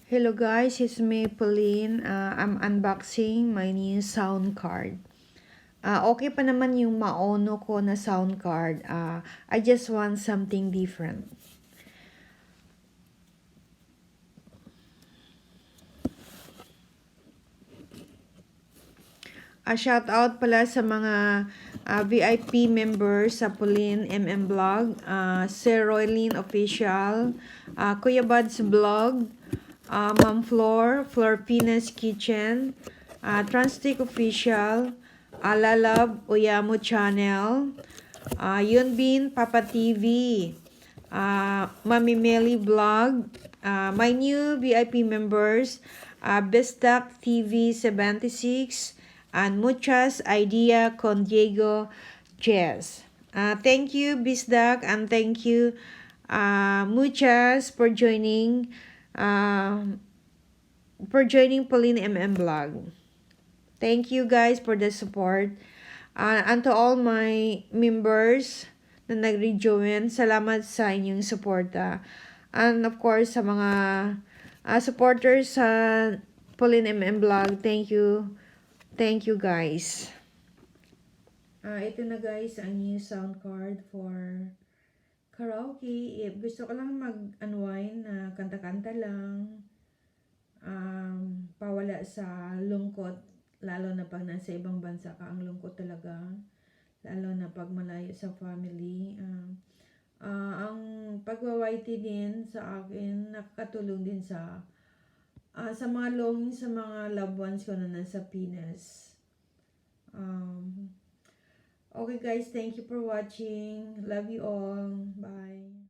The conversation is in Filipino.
Hello guys, it's me Pauline. I'm unboxing my new sound card. Okay pa naman yung maono ko na sound card. I just want something different. Shout out pala sa mga VIP members sa Pauline MM Vlog, Sir Roylene Official, Kuya Bud's Vlog, Ma'am Flor Pinas Kitchen, Transtick Official, Alalab Oyamo Channel, Yunbin Papa TV, Mami Meli Vlog, my new VIP members, Bestak TV 76, and Muchas Idea con Diego Chess. Thank you, Bisdak, and thank you, Muchas, for joining Pauline MM Vlog. Thank you guys for the support. And to all my members na nag-rejoin, salamat sa inyong suporta. And of course, sa mga supporters sa Pauline MM Vlog, thank you. Thank you guys. Ito na guys ang new sound card for karaoke. If gusto ko lang mag-unwind na kanta-kanta lang, pawala sa lungkot, lalo na pag nasa ibang bansa ka, ang lungkot talaga, lalo na pag malayo sa family. Ang pagwa-YT din sa akin, nakakatulong din sa mga longing sa mga loved ones ko na nasa Pinas. Okay guys, thank you for watching. Love you all. Bye.